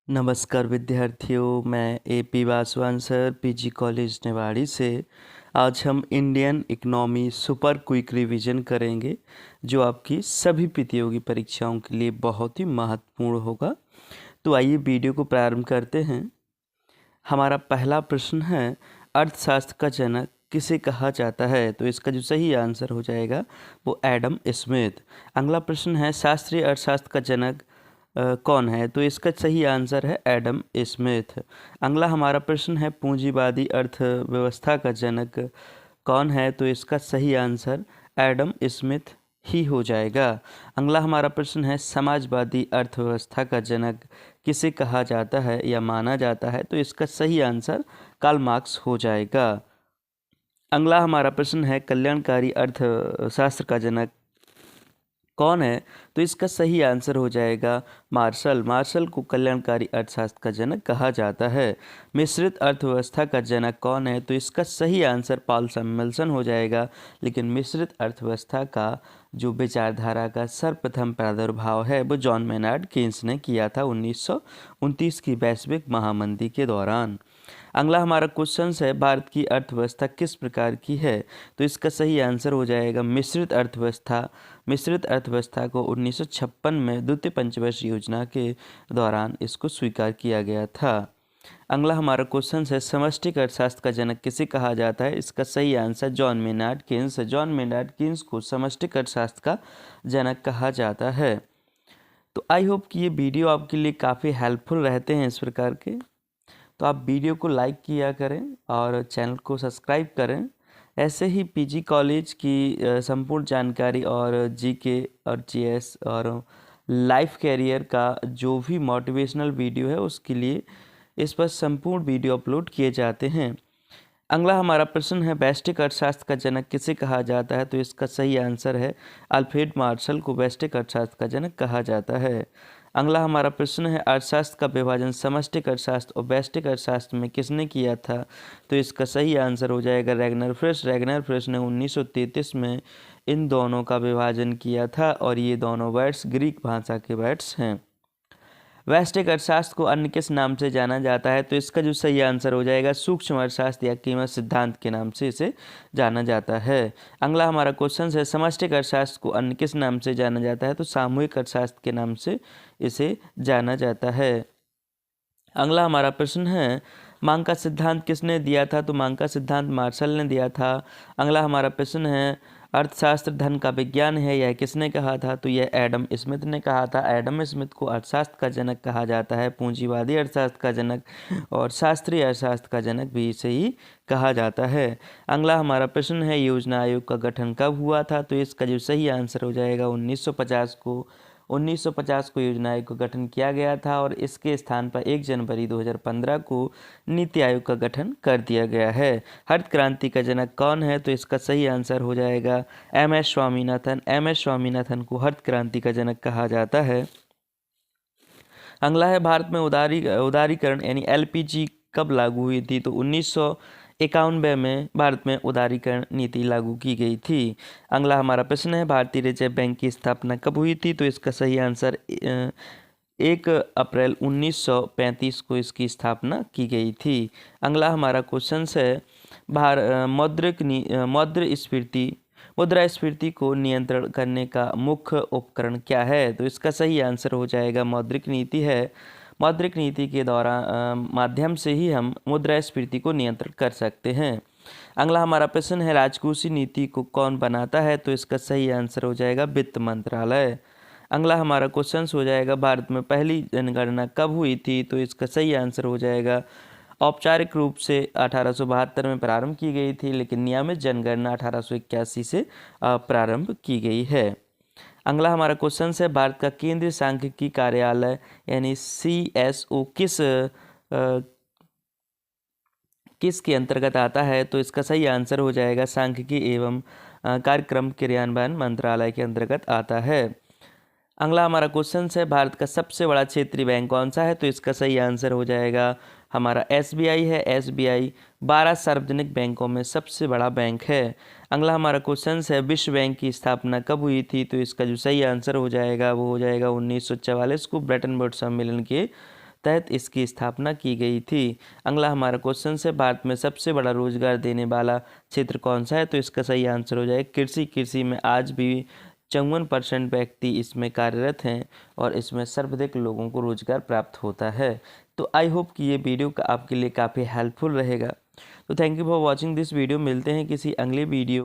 नमस्कार विद्यार्थियों, मैं AP Vaswan sir PG college Niwari से। आज हम Indian economy super quick revision करेंगे जो आपकी सभी प्रतियोगी परीक्षाओं के लिए बहुत ही महत्वपूर्ण होगा। तो आइए वीडियो को प्रारंभ करते हैं। हमारा पहला प्रश्न है, अर्थशास्त्र का जनक किसे कहा जाता है? तो इसका जो सही आंसर हो जाएगा वो एडम स्मिथ। अगला प्रश्न है, शास्त्रीय अर्थशास्त्र का जनक कौन है? तो इसका सही आंसर है एडम स्मिथ। अगला हमारा प्रश्न है, पूंजीवादी अर्थव्यवस्था का जनक कौन है? तो इसका सही आंसर एडम स्मिथ ही हो जाएगा। अगला हमारा प्रश्न है, समाजवादी अर्थव्यवस्था का जनक किसे कहा जाता है या माना जाता है? तो इसका सही आंसर कार्ल मार्क्स हो जाएगा। अगला हमारा प्रश्न है, कल्याणकारी अर्थशास्त्र का जनक कौन है? तो इसका सही आंसर हो जाएगा मार्शल। मार्शल को कल्याणकारी अर्थशास्त्र का जनक कहा जाता है। मिश्रित अर्थव्यवस्था का जनक कौन है? तो इसका सही आंसर पॉल सैमुएल्सन हो जाएगा। लेकिन मिश्रित अर्थव्यवस्था का जो विचारधारा का सर्वप्रथम प्रादुर्भाव है वो जॉन मेनार्ड केन्स ने किया था 1929 की वैश्विक महामंदी के दौरान। अगला हमारा क्वेश्चन है, भारत की अर्थव्यवस्था किस प्रकार की है? तो इसका सही आंसर हो जाएगा मिश्रित अर्थव्यवस्था। मिश्रित अर्थव्यवस्था को 1956 में द्वितीय पंचवर्षीय योजना के दौरान इसको स्वीकार किया गया था। अगला हमारा क्वेश्चन है, समष्टिक अर्थशास्त्र का जनक किसे कहा जाता है? इसका सही आंसर जॉन मेनार्ड केन्स है। जॉन मेनार्ड केन्स को समष्टिक अर्थशास्त्र का जनक कहा जाता है। तो आई होप कि ये वीडियो आपके लिए काफ़ी हेल्पफुल रहते हैं इस प्रकार के। तो आप वीडियो को लाइक किया करें और चैनल को सब्सक्राइब करें। ऐसे ही पीजी कॉलेज की संपूर्ण जानकारी और जीके और जीएस और लाइफ कैरियर का जो भी मोटिवेशनल वीडियो है उसके लिए इस पर संपूर्ण वीडियो अपलोड किए जाते हैं। अगला हमारा प्रश्न है, वैश्विक अर्थशास्त्र का जनक किसे कहा जाता है? तो इसका सही आंसर है अल्फ्रेड मार्शल को वैश्विक अर्थशास्त्र का जनक कहा जाता है। अगला हमारा प्रश्न है, अर्थशास्त्र का विभाजन समष्टिक अर्थशास्त्र और वैश्विक अर्थशास्त्र में किसने किया था? तो इसका सही आंसर हो जाएगा रैगनर फ्रिश। रैगनर फ्रिश ने 1933 में इन दोनों का विभाजन किया था और ये दोनों वर्ड्स ग्रीक भाषा के वर्ड्स हैं। वैश्विक अर्थशास्त्र को अन्य किस नाम से जाना जाता है? तो इसका जो सही आंसर हो जाएगा सूक्ष्म अर्थशास्त्र या कीमत सिद्धांत के नाम से इसे जाना जाता है। अगला हमारा क्वेश्चन है, समष्टिक अर्थशास्त्र को अन्य किस नाम से जाना जाता है? तो सामूहिक अर्थशास्त्र के नाम से इसे जाना जाता है। अगला हमारा प्रश्न है, मांग का सिद्धांत किसने दिया था? तो मांग का सिद्धांत मार्शल ने दिया था। अगला हमारा प्रश्न है, अर्थशास्त्र धन का विज्ञान है, यह किसने कहा था? तो यह एडम स्मिथ ने कहा था। एडम स्मिथ को अर्थशास्त्र का जनक कहा जाता है, पूंजीवादी अर्थशास्त्र का जनक और शास्त्रीय अर्थशास्त्र का जनक भी इसे ही कहा जाता है। अगला हमारा प्रश्न है, योजना आयोग का गठन कब हुआ था? तो इसका जो सही आंसर हो जाएगा 1950 को योजना आयोग का गठन किया गया था और इसके स्थान पर 1 जनवरी 2015 को नीति आयोग का गठन कर दिया गया है। हरित क्रांति का जनक कौन है? तो इसका सही आंसर हो जाएगा एम.एस. स्वामीनाथन। एम.एस. स्वामीनाथन को हरित क्रांति का जनक कहा जाता है। अगला है, भारत में उदारीकरण यानी एलपीजी कब लागू हुई थी? तो 1991 में भारत में उदारीकरण नीति लागू की गई थी। अगला हमारा प्रश्न है, भारतीय रिजर्व बैंक की स्थापना कब हुई थी? तो इसका सही आंसर 1 अप्रैल 1935 को इसकी स्थापना की गई थी। अगला हमारा क्वेश्चन है, मुद्रास्फीति को नियंत्रण करने का मुख्य उपकरण क्या है? तो इसका सही आंसर हो जाएगा मौद्रिक नीति है। मौद्रिक नीति के दौरान माध्यम से ही हम मुद्रास्फीति को नियंत्रण कर सकते हैं। अगला हमारा प्रश्न है, राजकोषीय नीति को कौन बनाता है? तो इसका सही आंसर हो जाएगा वित्त मंत्रालय। अगला हमारा क्वेश्चन हो जाएगा, भारत में पहली जनगणना कब हुई थी? तो इसका सही आंसर हो जाएगा औपचारिक रूप से 1872 में प्रारंभ की गई थी, लेकिन नियमित जनगणना 1881 से प्रारंभ की गई है। अगला हमारा क्वेश्चन है, भारत का केंद्रीय सांख्यिकी कार्यालय यानी CSO किसके अंतर्गत आता है? तो इसका सही आंसर हो जाएगा सांख्यिकी एवं कार्यक्रम क्रियान्वयन मंत्रालय के अंतर्गत आता है। अगला हमारा क्वेश्चन है, भारत का सबसे बड़ा क्षेत्रीय बैंक कौन सा है? तो इसका सही आंसर हो जाएगा हमारा SBI है। SBI 12 सार्वजनिक बैंकों में सबसे बड़ा बैंक है। अगला हमारा क्वेश्चन है, विश्व बैंक की स्थापना कब हुई थी? तो इसका जो सही आंसर हो जाएगा वो हो जाएगा 1944 को ब्रेटन वुड्स सम्मेलन के तहत इसकी स्थापना की गई थी। अगला हमारा क्वेश्चन है, भारत में सबसे बड़ा रोजगार देने वाला क्षेत्र कौन सा है? तो इसका सही आंसर हो जाएगा कृषि। कृषि में आज भी 54% व्यक्ति इसमें कार्यरत हैं और इसमें सर्वाधिक लोगों को रोजगार प्राप्त होता है। तो आई होप कि ये वीडियो आपके लिए काफ़ी हेल्पफुल रहेगा। तो thank you for watching this video. मिलते हैं किसी अगले वीडियो